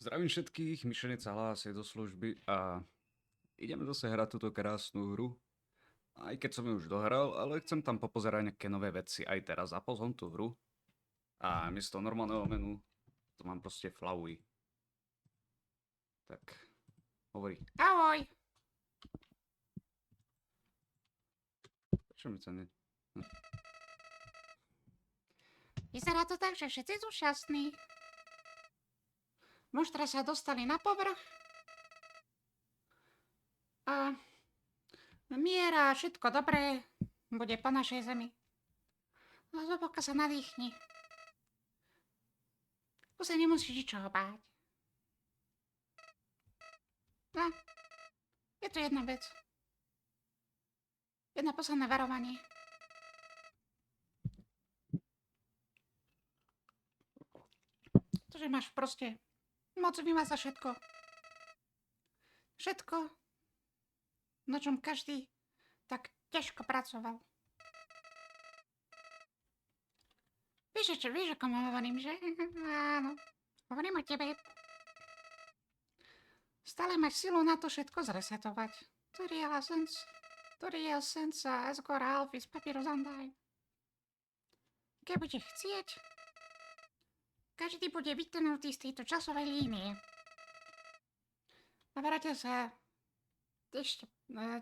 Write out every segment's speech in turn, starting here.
Zdravím všetkých, Myšlenec sa hlási do služby a ideme zase hrať túto krásnu hru. Aj keď som ju už dohral, ale chcem tam popozerať nejaké nové veci. Aj teraz zapol som tú hru a miesto normálneho menu to mám proste flauj. Tak, hovorí. Ahoj. Prečo mi sa ne... Vyzerá to tak, že všetci sú šťastní. Muštra sa dostali na povrch. A miera, všetko dobré bude po našej zemi. A zhlboka sa nadýchni. Tu sa nemusíš ničoho báť. No, je tu jedna vec. Jedno posledné varovanie. To, že máš proste moc vymazať všetko. Všetko, na čom každý tak ťažko pracoval. Vieš, ako hovorím, že? Áno, hovorím o tebe. Stále máš silu na to všetko zresetovať. To je esenca Asgore Alphys Papyrus Undyne. Keď bude chcieť, každý bude vytrhnutý z tejto časovej línie. A vráte sa ešte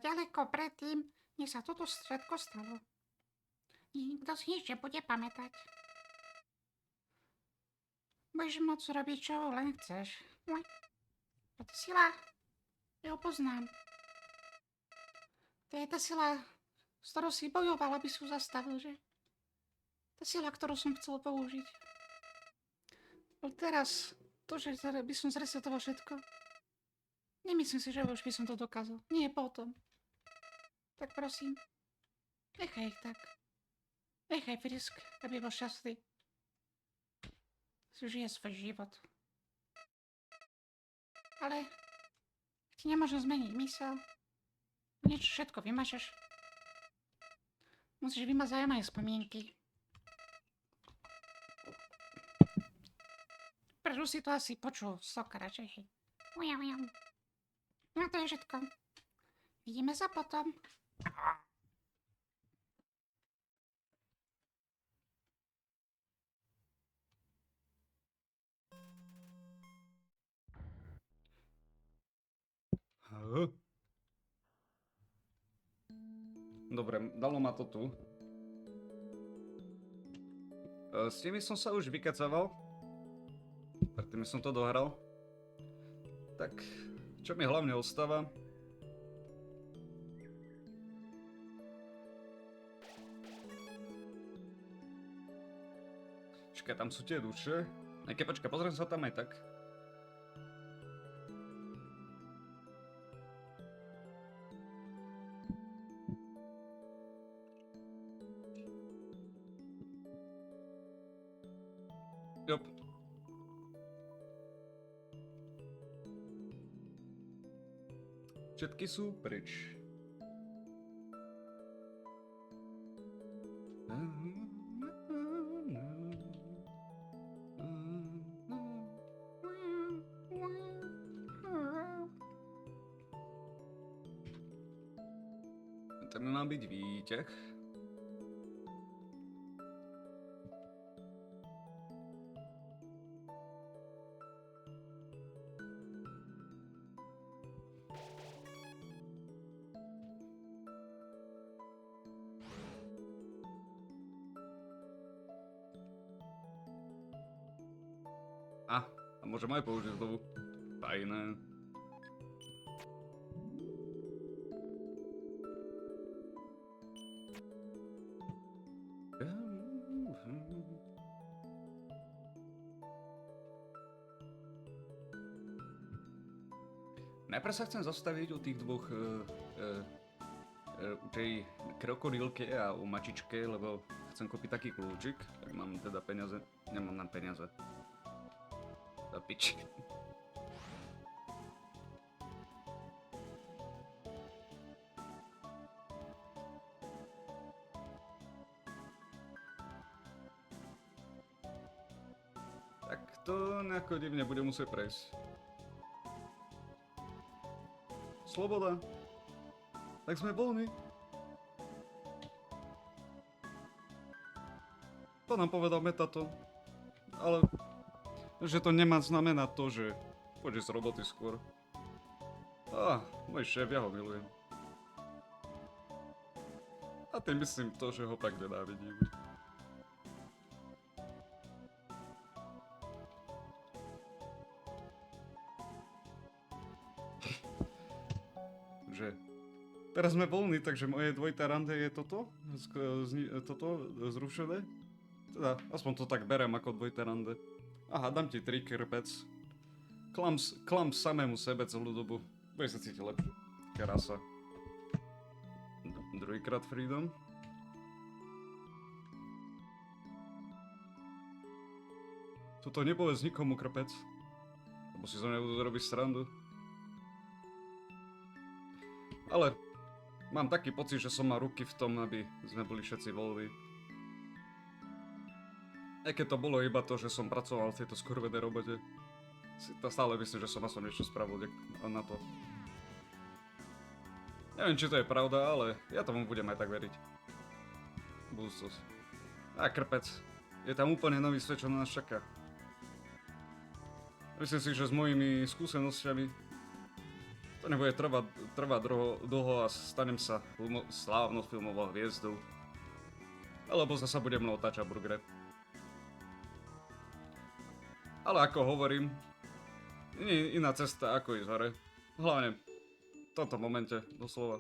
ďaleko predtým, než sa toto všetko stalo. Nikto si nič nebude pamätať. Budeš môcť robiť, čo len chceš. A tá sila, ja ho poznám. To je tá sila, s ktorou si bojoval, aby si ju zastavil, že? Tá sila, ktorú som chcel použiť. Ale teraz, to, že by som zresetoval všetko, nemyslím si, že už by som to dokázal. Nie potom. Tak prosím, nechaj ich tak. Nechaj Frisk, aby bol šťastný. Si žije svoj život. Ale ti nemôžem zmeniť mysel. Niečo všetko vymažeš. Musíš vymazať aj moje spomienky. Prečo si to asi počul, soka radšej. No to je všetko. Vidíme sa potom. Dobre, dalo ma to tu. S tými som sa už vykacaval. Predtým som to dohral. Tak, čo mi hlavne ostáva? Čakaj, tam sú tie duše. Počkaj, pozriem sa tam aj tak. Jop. Všetky sú preč. To by mal byť výťah. A môžem aj použiť znovu. Tajné. Najprv sa chcem zastaviť u tých dvoch, u tej krokodílke a u mačičke, lebo chcem kúpiť taký kľúčik, tak mám teda peniaze, nemám na peniaze. Za pič. Tak to nejako divne bude musieť prejsť. sloboda. Tak sme voľní. To nám povedal Metaton. Ale že to nemá znamenať to, že pôjde z roboty skôr. Môj šéf, ja ho milujem. A tým myslím to, že ho tak nenávidím. Že teraz sme voľní, takže moje dvojité rande je toto? Toto zrušené? Teda, aspoň to tak berem ako dvojité rande. Aha, dám ti 3 krpec. Klam samému sebe celú dobu. Budeš sa cítiť lepšie. Krása. Druhýkrát freedom. Toto nepovedz nikomu, krpec. Lebo si zo mňa budú robiť srandu. Ale mám taký pocit, že som mal ruky v tom, aby sme boli všetci voľní. Aj keď to bolo iba to, že som pracoval v tejto skurvenej robote. Si to stále myslím, že som aspoň niečo spravil na to. Neviem, či to je pravda, ale ja tomu budem aj tak veriť. Budúcnosť. Krpec. Je tam úplne nový svet, čo na nás čaká. Myslím si, že s mojimi skúsenosťami to nebude trvať dlho a stanem sa slávnou filmovou hviezdou. Alebo zasa budem otáčať burgery. Ale ako hovorím, nie je iná cesta ako ísť hore. Hlavne v tomto momente, doslova.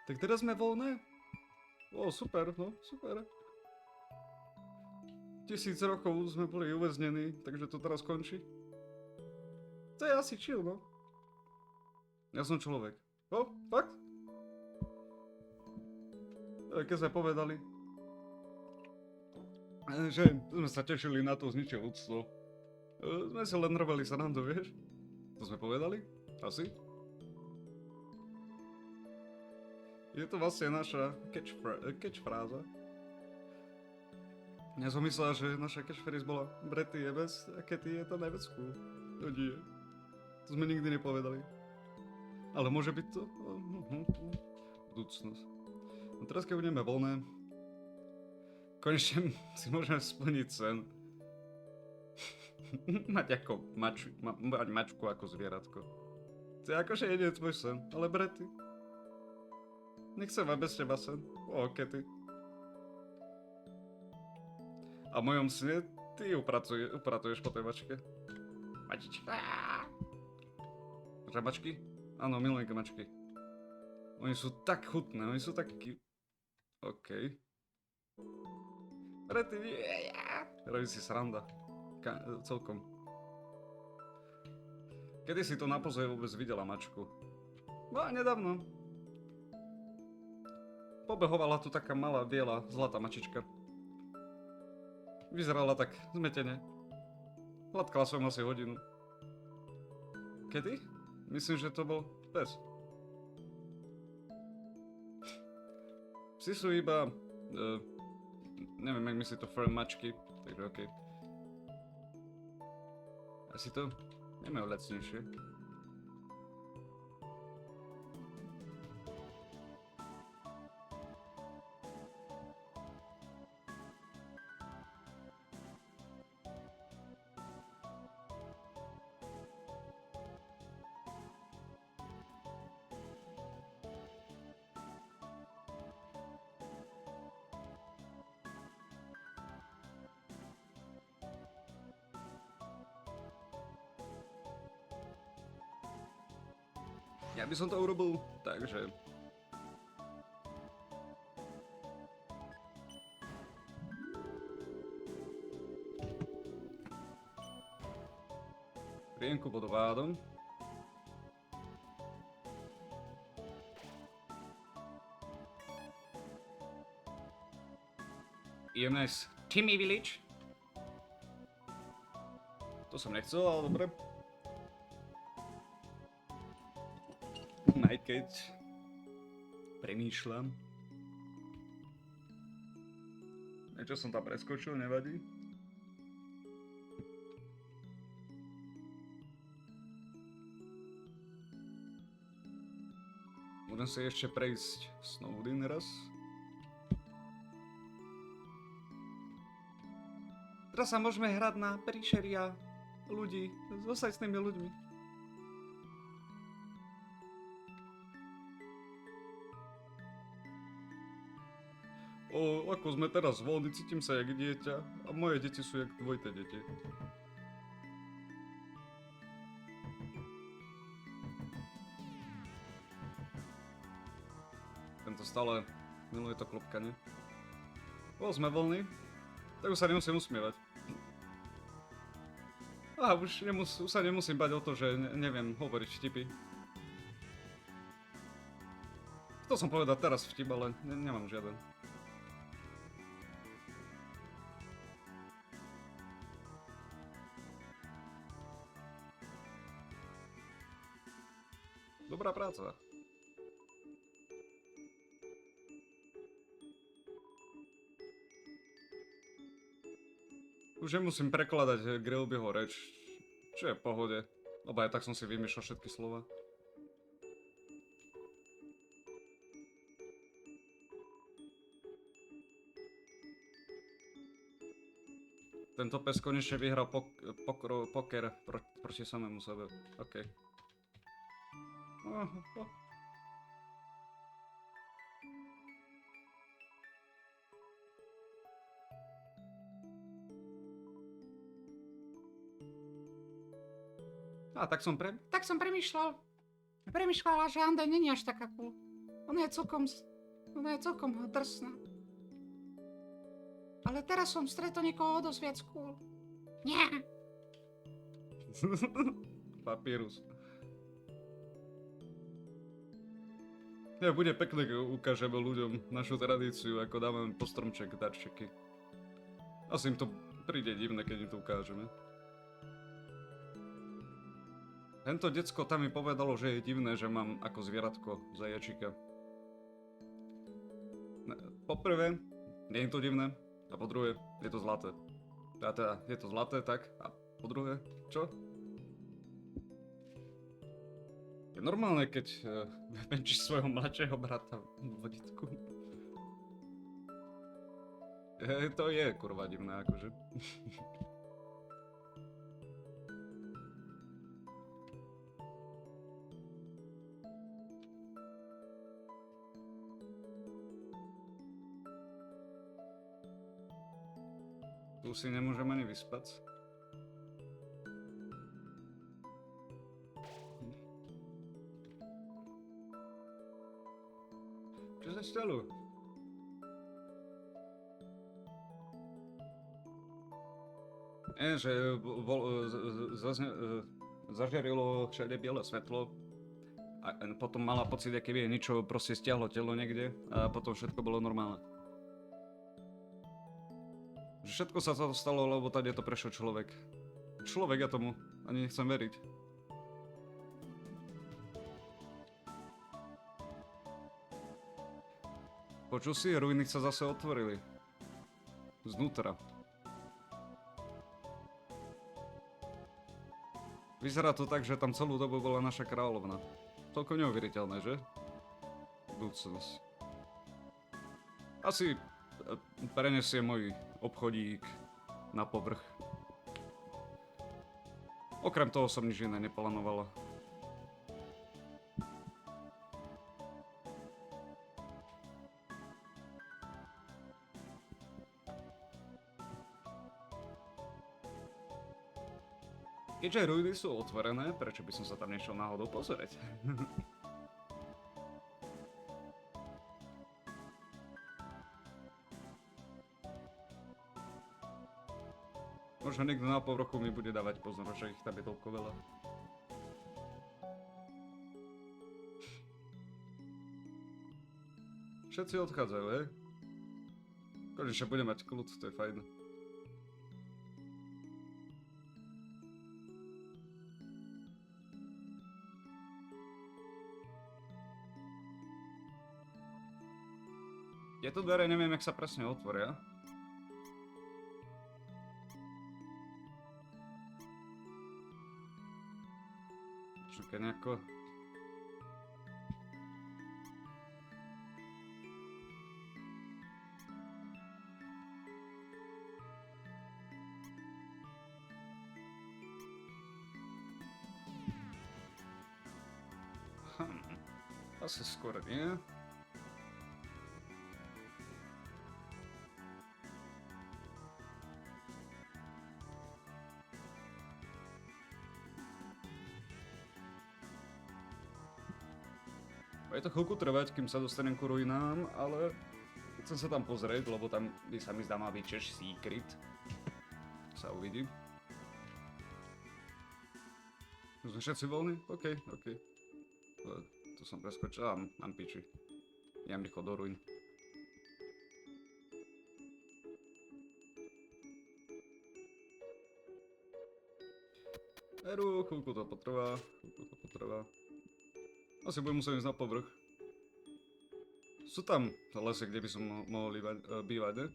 Tak teraz sme voľné? Super, no, super. 1000 rokov sme boli uväznení, takže to teraz končí. To je asi chill, no. Ja som človek. Fakt? Keď sme povedali, že sme sa tešili na to z ničieho úctu. Sme si len robili srandu, vieš? To sme povedali? Asi? Je to vlastne naša catchfráza. Ja som myslel, že naša catchphrase bola Bretty je best a Katy je tá najviac cool. No nie. To sme nikdy nepovedali. Ale môže byť to? Budúcnosť. No teraz keď budeme voľné, konečne si môžeme splniť sen. Mať mačku ako zvieratko. To je akože jedine tvoj sen, ale Bretty. Nechcem mať bez teba sen. Katy. A v mojom sne ty upratuješ po tej mačke. Mačička. Mačky? Áno, milujem mačky. Oni sú tak chutné, oni sú tak OK. Bretty, robí si sranda. Celkom. Kedy si to naposledy vôbec videla mačku? No, nedávno. Pobehovala tu taká malá, biela, zlatá mačička. Vyzerala tak zmetene. Hladkala som asi hodinu. Kedy? Myslím, že to bol pes. Psi sú iba... neviem, jak myslí to firm mačky, takže okej. Asi to nemajú lacnejšie. Ja by som to urobil, takže... Priemku pod ovádom. IMS Timmy Village. To som nechcel, ale dobre. Aj keď premýšľam. Niečo som tam preskočil, nevadí. Môžem si ešte prejsť Snowdin raz. Teraz sa môžeme hrať na príšeria ľudí, s ostatnými ľuďmi. Ako sme teraz voľní, cítim sa jak dieťa a moje deti sú jak dvojité deti. Tento stále miluje to klopkanie. Sme voľní, tak už sa nemusím usmievať. Už sa nemusím bať o to, že neviem hovoriť vtipy. Chcel som povedať teraz vtip, ale nemám žiaden. Dobrá práca. Už nemusím prekladať Grilbyho reč, čo je v pohode, lebo aj tak som si vymýšľal všetky slova. Tento pes konečne vyhral poker proti samému sebe. OK. Tak som premýšľala, že Anda není až taká cool. Ona je celkom drsná. Ale teraz som stretol niekoho dosť viac cool. Nie. Papírus. Bude pekné, keď ukážeme ľuďom našu tradíciu, ako dávame po stromček darčeky. Asi im to príde divné, keď im to ukážeme. Tento decko tam mi povedalo, že je divné, že mám ako zvieratko zajačika. Poprvé, nie je to divné. A po druhé, je to zlaté. Teda, je to zlaté, tak? A po druhé, čo? Je normálne, keď venčíš svojho mladšieho brata v vodítku. To je kurva divné, akože. Tu si nemôžem ani vyspať. Čo sa stalo? Že zažiarilo všade biele svetlo a potom mala pocit, aké by niečo proste stiahlo telo niekde a potom všetko bolo normálne. Všetko sa to stalo, lebo tady to prešiel človek. Človek, ja tomu ani nechcem veriť. Počul si, ruiny sa zase otvorili. Znútra. Vyzerá to tak, že tam celú dobu bola naša kráľovna. Toľko neuveriteľné, že? Budúcnosť. Asi prenesie môj obchodík na povrch. Okrem toho som nič iné neplánovala. Keďže ruiny sú otvorené, prečo by som sa tam nešiel náhodou pozrieť? Možno niekto na povrchu mi bude dávať pozor, že ich tam je toľko veľa. Všetci odchádzajú, hej? Konečne budem mať kľud, to je fajn. Tieto dvere neviem, jak sa presne otvoria. Čakaj nejako... Asi skôr nie. Bude to chvíľku trvať, kým sa dostanem ku ruinám, ale chcem sa tam pozrieť, lebo tam by sa mi zdá mal byť tiež secret. Sa uvidí. Sme všetci voľní? OK. To som preskočil, mám piči. Idem rýchlo do ruin. Chvíľku to potrvá. Asi budem musieť ísť na povrch. Sú tam lesy, kde by som mohol bývať, ne?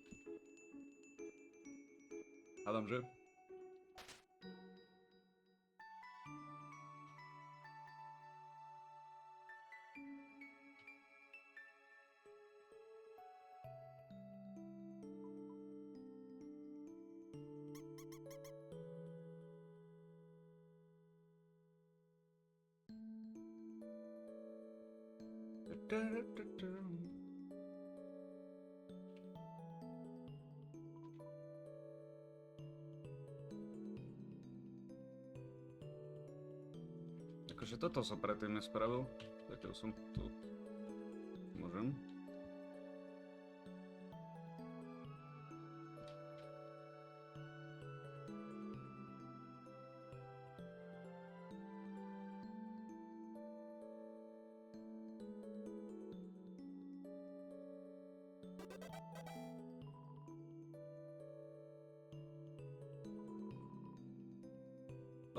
Hádam, že? Akože toto som predtým nespravil, zatiaľ som tu... Môžem.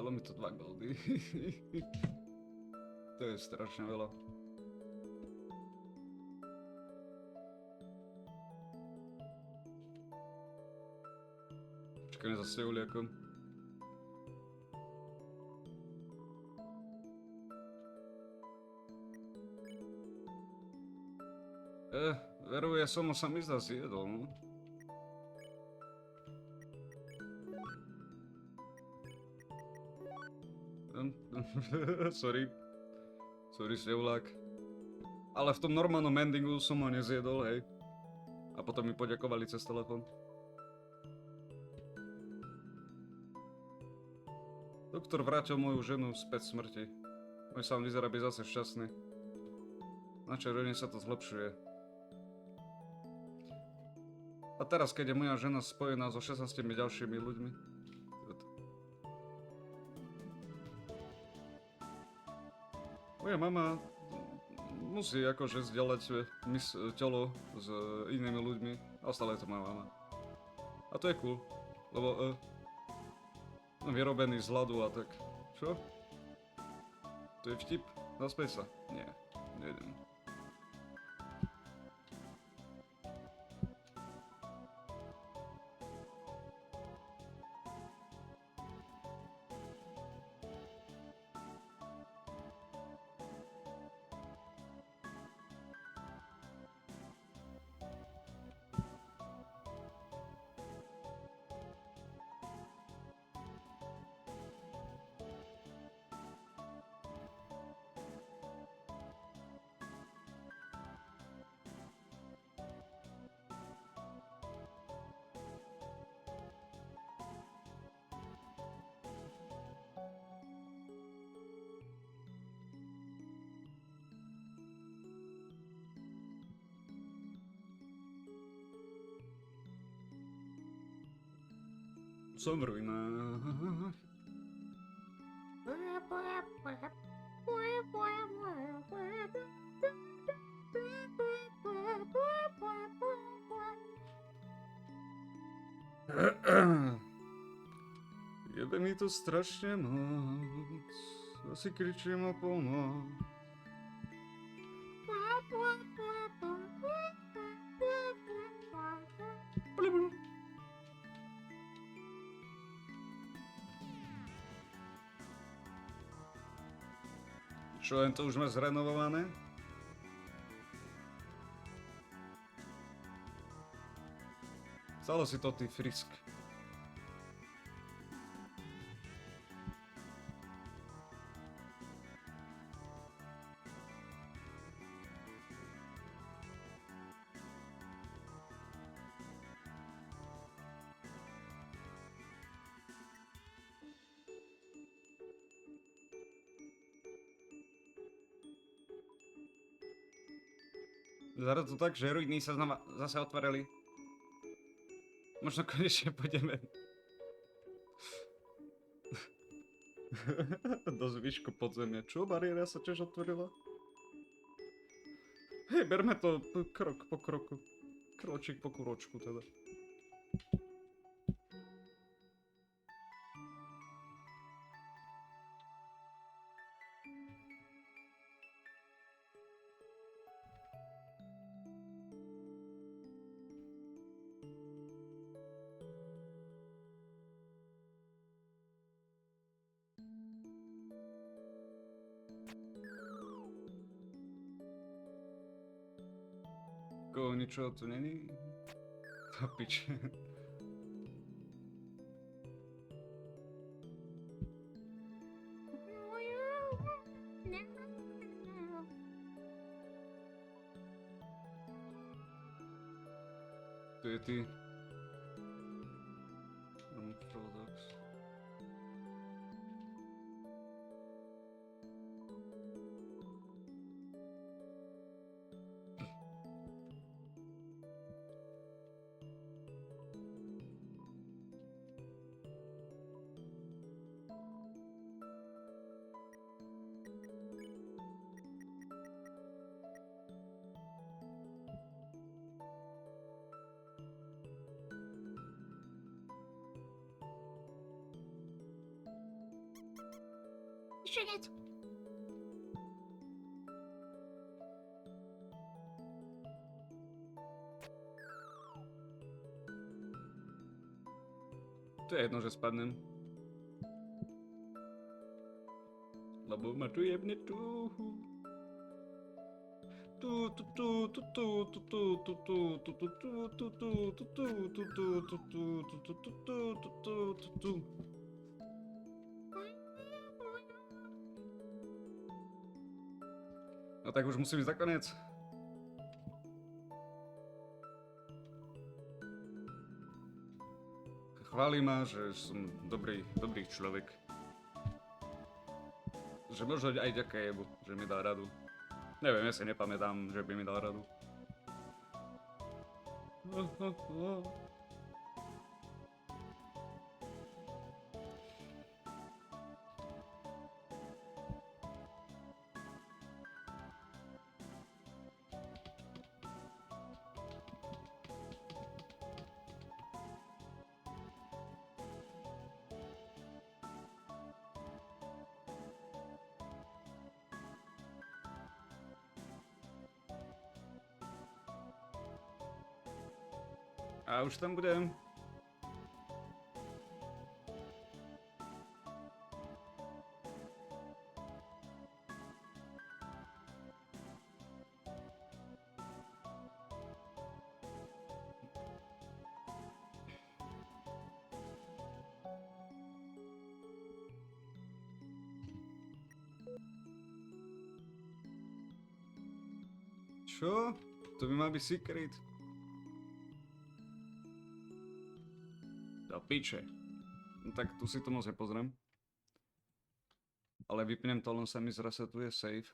Dalo mi to 2 goldy. To je strašne veľa. Čakajme za steuliakom. Veru, ja som ho sa mi zdá zjedol, no. Sorry, stevlák. Ale v tom normálnom endingu som ho nezjedol, hej. A potom mi poďakovali cez telefón. Doktor vrátil moju ženu späť smrti. Môj sám vyzerá byť zase šťastný. Na čarovne sa to zlepšuje. A teraz, keď je moja žena spojená so 16 ďalšími ľuďmi, moja mama musí akože zdieľať telo s inými ľuďmi, ale stále je to moja mama. A to je cool, lebo vyrobený z ľadu a tak. Čo? To je vtip? Zaspäť sa? Nie, nejdem. Som v ruinách. Jebe mi to strašne moc. Asi kričím o pomoc. Čo, len to už má zrenovované? Stalo si to ty Frisk. Vyzerá to tak, že ruiny sa znova zase otvorili. Možno konečne pôjdeme do zvyšku podzemia. Čo? Bariéra sa tiež otvorila? Hej, berme to krok po kroku. Kročík po kročku teda. Koho ničoho tu není? To piče. Tu je ty. Paradox. Ešte niečo. To je jedno, že spadnem. Lebo ma tu jebne tu. No tak už musím ísť na koniec. Chváli ma, že som dobrý človek. Že možno aj ďaká jebu, že mi dal radu. Neviem, ja si nepamätám, že by mi dal radu. A už tam budem. Čo? To by mal byť secret. Do piče. No tak tu si to moc nepozriem. Ale vypnem to, len sa mi zresetuje save.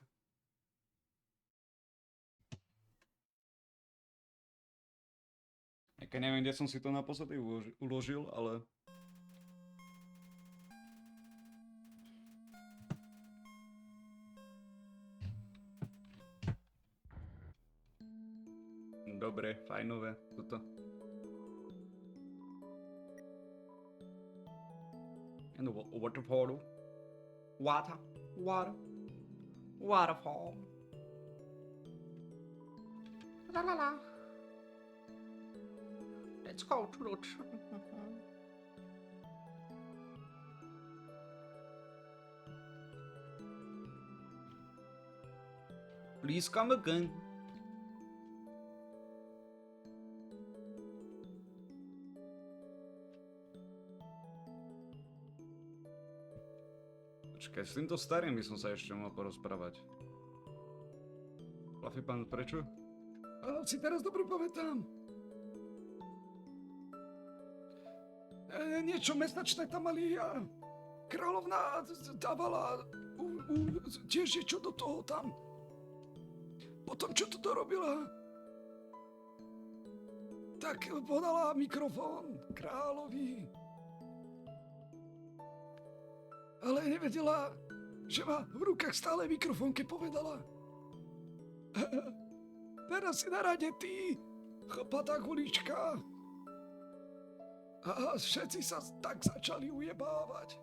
Keď neviem, kde som si to naposledy uložil, ale... Dobre, fajnové, toto. waterfall. Waterfall. La la la. Let's go to the Please come again. Počkaj, s týmto starým by som sa ešte mal porozprávať. Fluffy pán, prečo? Si teraz dobre pamätám. Niečo mesačné tam mali a kráľovná dávala tiež niečo do toho tam. Potom, čo to dorobila, tak podala mikrofón kráľovi. Ale nevedela, že má v rukách stále mikrofón, keď povedala. Teraz si na rade ty, chlpatá kulička. A všetci sa tak začali ujebávať.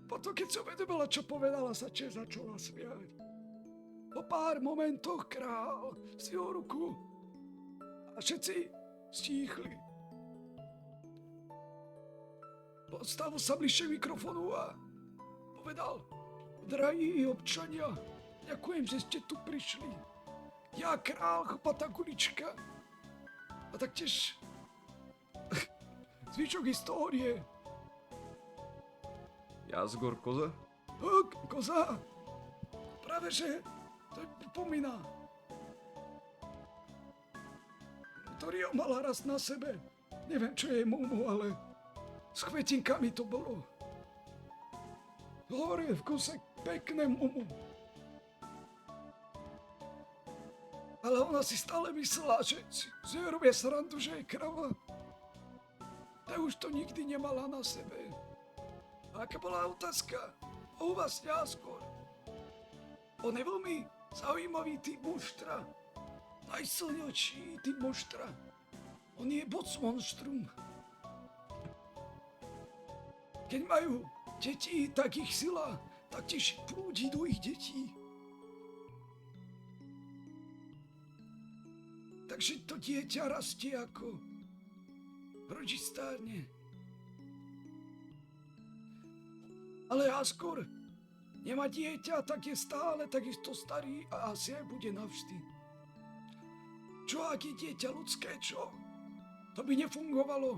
Potom, keď si uvedomila, čo povedala, sa začala smiať. Po pár momentoch král zdvihol ruku a všetci stíchli. Postavil sa bližšie mikrofonu a povedal: Drahí občania, ďakujem, že ste tu prišli. Ja, král, chlpatá kulička. A taktiež zvyšok histórie. Jazgor koza? Koza. Práve že to pripomína. Ktorý ho mala raz na sebe. Neviem, čo je mumu, ale s kvetinkami to bolo. Hore v kuse pekné mumu. Ale ona si stále myslela, že si robia srandu, že je krava. Tak už to nikdy nemala na sebe. A aká bola otázka? U vás Jazgor. On je veľmi zaujímavý typ muštra. Najsilnejší typ muštra. On je monštrum. Keď majú deti, tak ich sila taktiež prúdi do ich detí. Takže to dieťa rastie ako rodič stárne. Ale Jazgor nemá dieťa, tak je stále takisto starý a asi aj bude navždy. Čo ak je dieťa ľudské, čo? To by nefungovalo.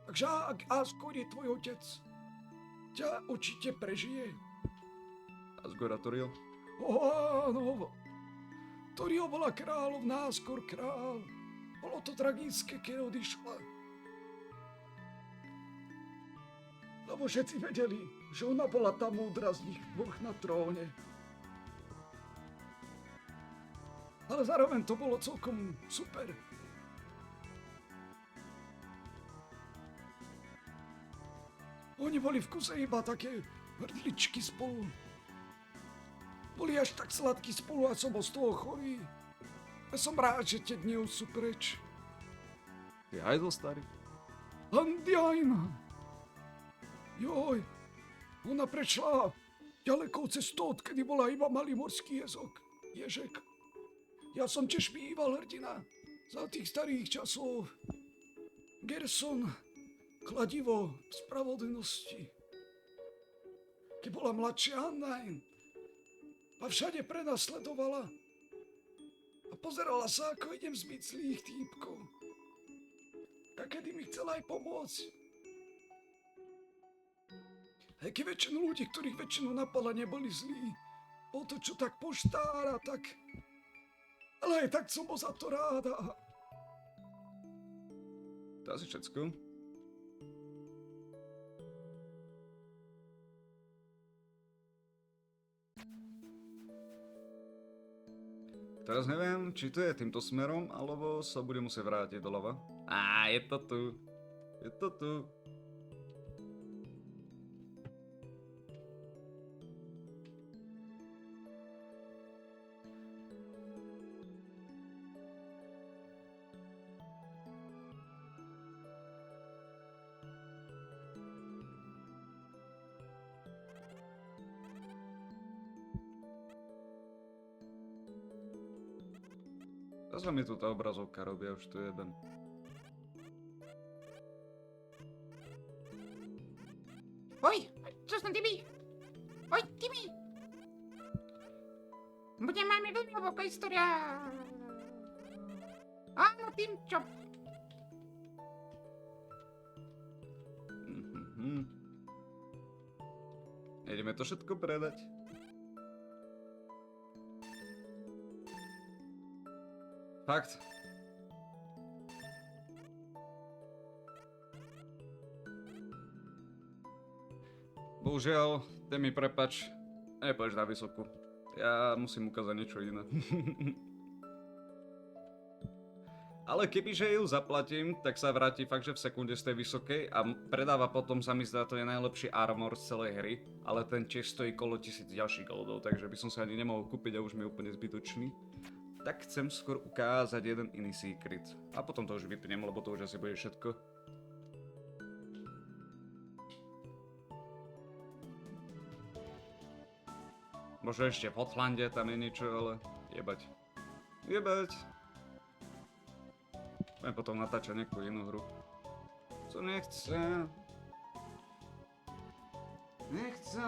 Takže ak Jazgor je tvoj otec, ťa určite prežije. Jazgor a Toriel? Áno. Toriel bola kráľovná, Jazgor král. Bolo to tragické, keď odišla. Lebo všetci vedeli, že ona bola tá múdra z nich dvoch na tróne. Ale zároveň to bolo celkom super. Oni boli v kuse iba také hrdličky spolu. Boli až tak sladkí spolu a som bol z toho chorý. Ja som rád, že tie dni už sú preč. Ty hajdol starý? Landiajna. Joj, ona prešla ďalekou cestou, odkedy bola iba malý morský ježek. Ja som tiež býval hrdina za tých starých časov. Gerson, kladivo spravodlivosti. Keď bola mladšia Annain, ma všade prenasledovala a pozerala sa, ako idem zbiť zlých týpkov. A kedy mi chcela aj pomôcť. Aj keď väčšinu ľudí, ktorých väčšinu napadla, neboli zlí. Bol to čo tak poštára, tak... Ale aj tak som bol za to ráda. To asi všetko. Teraz neviem, či to je týmto smerom, alebo sa bude musieť vrátiť doľava. Je to tu. Je to tu. Zase mi tu tá obrazovka robí, ja už tu jebem. Oj, čo som Timmy? Oj, Timmy! Bude máme veľmi hlboká história. Áno, tým čo? Ideme to všetko predať. Fakt. Bohužiaľ, ty mi prepač, nepôjdeš na vysokú. Ja musím ukázať niečo iné. Ale kebyže ju zaplatím, tak sa vráti fakt, že v sekunde z tej vysokej a predáva potom, sa mi zdá, to je najlepší armor z celej hry, ale ten tiež stojí kolo 1000 ďalších goldov, takže by som sa ani nemohol kúpiť a už mi je úplne zbytočný. Tak chcem skôr ukázať jeden iný secret. A potom to už vypnem, lebo to už asi bude všetko. Možno ešte v Hotlande tam je niečo, ale jebať. Jebať. Budem potom natáčať nejakú inú hru. Co nechce. Nechce.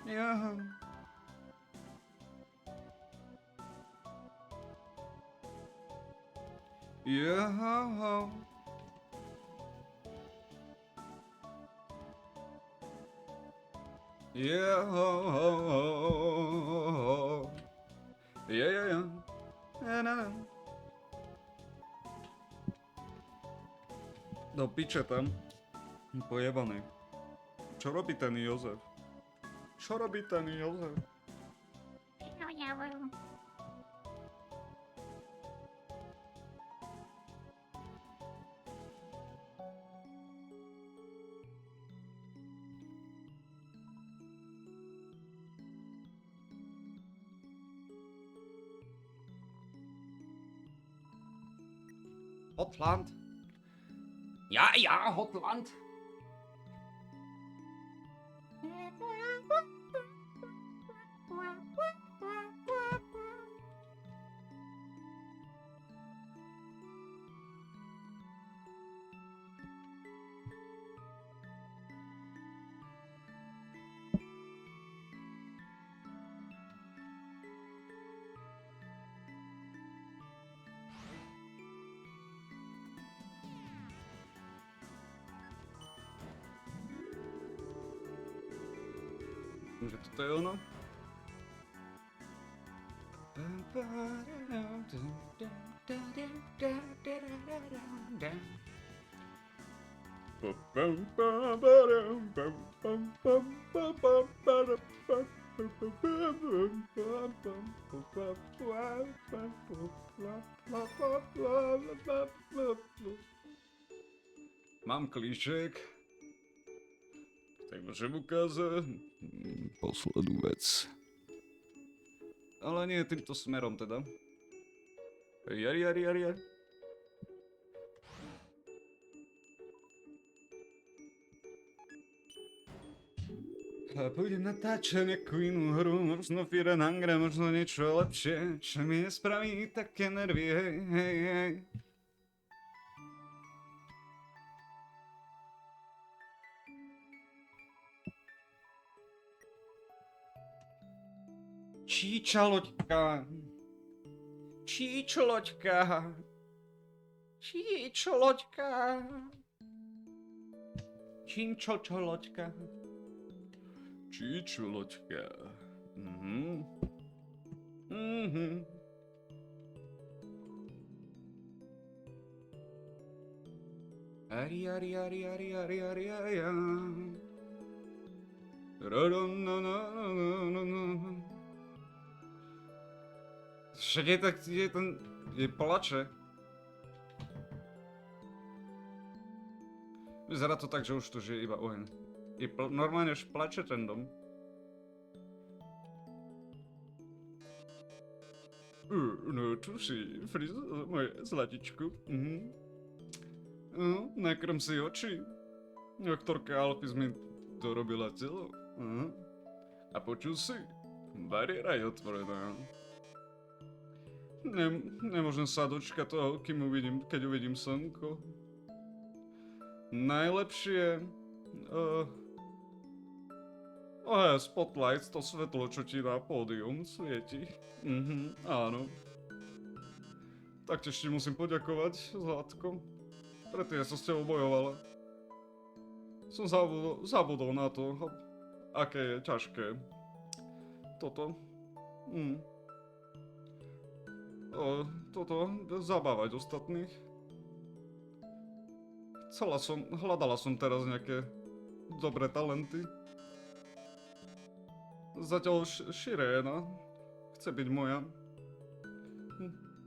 Ja. Do piče tam. Pojebaný. Čo robí ten Jozef? Čo robí ten Jozef? No, neviem. Hotland? Ja, Hotland. Že toto je ono? Mám klíček. Tak môžem ukázať poslednú vec. Ale nie týmto smerom teda. Jar. A budem natáčať nejakú inú hru, možno Fear and Hunger, možno niečo lepšie, čo mi nespraví také nervy, hej. Číčo loďka. Číčo loďka. Ari. Však je plače. Vyzerá to tak, že už tu žije iba oheň. Normálne už plače ten dom. No tu si, moje zlatičku. Nakrm si oči. Doktorka Alphys mi dorobila telo. A počul si? Bariéra je otvorená. Nemôžem sa dočkať toho, keď uvidím slnko. Najlepšie... spotlight, to svetlo, čo ti na pódium svieti. Áno. Taktiež ti musím poďakovať, Zlatko. Predtým som s tebou bojovala. Som zabudol na to, aké je ťažké toto. Zabávať ostatných. Hľadala som teraz nejaké dobré talenty. Zatiaľ Shireena chce byť moja.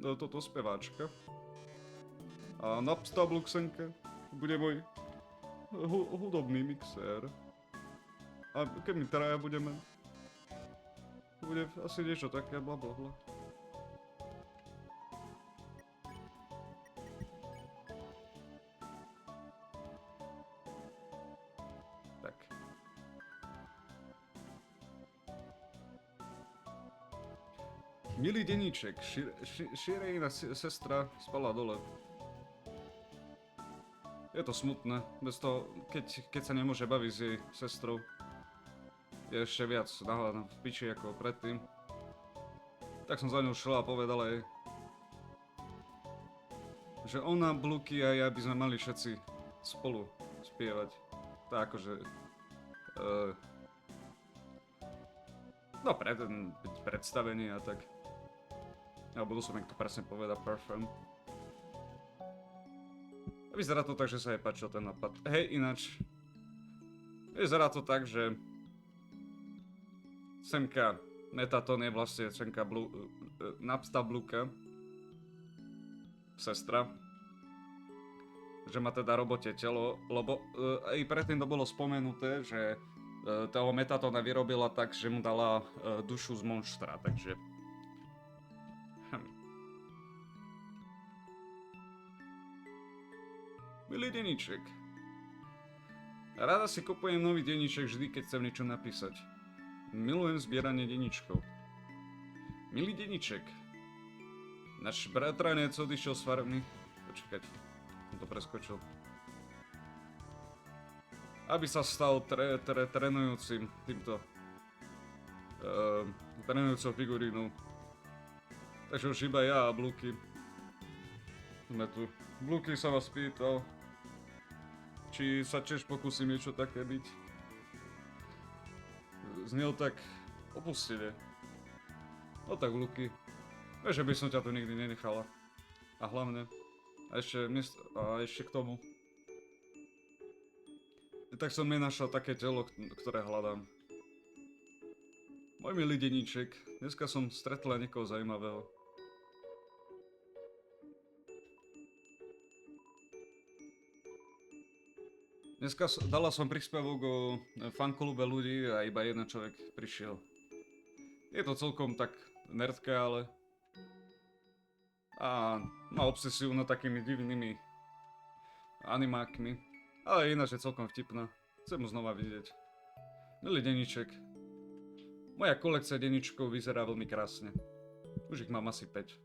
Toto speváčka. A Napsta Bluxenke bude môj hudobný mixér. A keď my traja budeme, bude asi niečo také blablabla. Tak. Milý deníček, Shireena sestra spala dole. Je to smutné, bez toho, keď sa nemôže baviť s jej sestrou. Je ešte viac nahľadná v piči ako predtým. Tak som za ňou šla a povedala jej, že ona, Bluky a ja by sme mali všetci spolu spievať. Tak akože... predstavenie a tak. Alebo som, jak to presne poveda, perform. Vyzerá to tak, že sa jej páčil ten nápad. Hej, ináč. Vyzerá to tak, že Semka Metaton je vlastne Semka Napsta Bluka. Sestra. Že má teda robote telo, lebo aj predtým to bolo spomenuté, že toho Metatona vyrobila tak, že mu dala dušu z monštra, takže... Milý deníček. Rada si kupujem nový deníček vždy, keď chcem niečo napísať. Milujem zbieranie deníčkov. Milý deníček. Náš bratranec odišiel z farmy. Počkať, som to preskočil. Aby sa stal trénujúcim týmto trénujúcou figurínou. Takže už iba ja a Bluky sme tu. Bluky sa vás pýtal, či sa tiež pokúsim niečo také byť. Znel tak opustene. No tak, Bluky, vieš, že by som ťa tu nikdy nenechala. A hlavne, a ešte k tomu. Tak som nenašal také telo, ktoré hľadám. Môj milý deníček, dneska som stretla niekoho zaujímavého. Dneska dala som príspevok o fanklube ľudí a iba jeden človek prišiel. Je to celkom tak nerdka, ale... A má obsesiu nad takými divnými animákmi. Ale ináč je celkom vtipná. Chcem mu znova vidieť. Milý deníček. Moja kolekcia deníčkov vyzerá veľmi krásne. Už ich mám asi 5.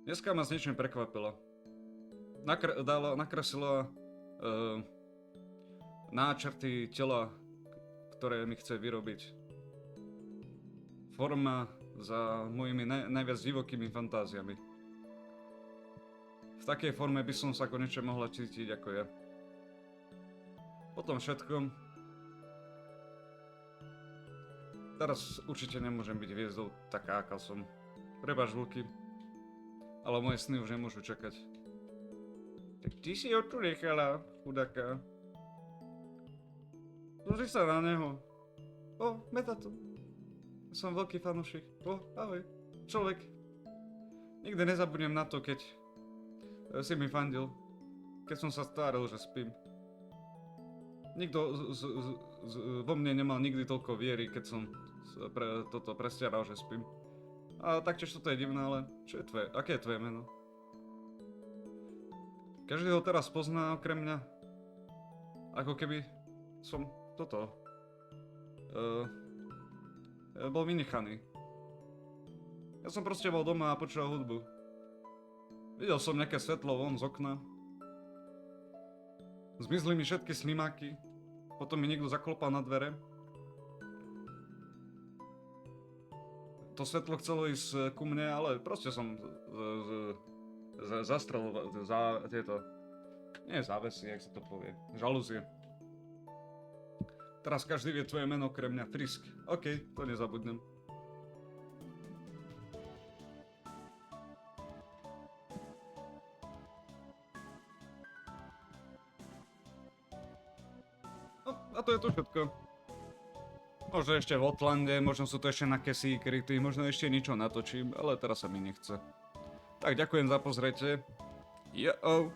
Dneska ma s niečím prekvapila. Nakreslila náčrty tela, ktoré mi chce vyrobiť. Forma za mojimi najviac divokými fantáziami. V takej forme by som sa konečne mohla cítiť ako ja. Po tom všetkom... Teraz určite nemôžem byť hviezdou taká, aká som. Prepáč, Vlky. Ale moje sny už nemôžu čakať. Tak ty si ho tu nechala, chudáka. Pozri sa na neho. O, Metaton. Som veľký fanúšik. O, ahoj. Človek. Nikdy nezabudnem na to, keď si mi fandil. Keď som sa staral, že spím. Nikto vo mne nemal nikdy toľko viery, keď som toto prestiaral, že spím. A taktiež toto je divné, ale čo je tvoje? Aké je tvoje meno? Každý ho teraz pozná okrem mňa. Ako keby som toto. bol vynechaný. Ja som proste bol doma a počúval hudbu. Videl som nejaké svetlo von z okna. Zmizli mi všetky slimáky. Potom mi niekto zaklopal na dvere. To svetlo chcelo ísť ku mne, ale proste som zastrel za tieto... Nie závesy, jak sa to povie. Žalúzie. Teraz každý vie tvoje meno okrem mňa. Frisk. OK, to nezabudnem. No, a to je to všetko. Možno ešte v Otlande, možno sú to ešte nejaké secrety, možno ešte niečo natočím, ale teraz sa mi nechce. Tak ďakujem za pozretie. Jo.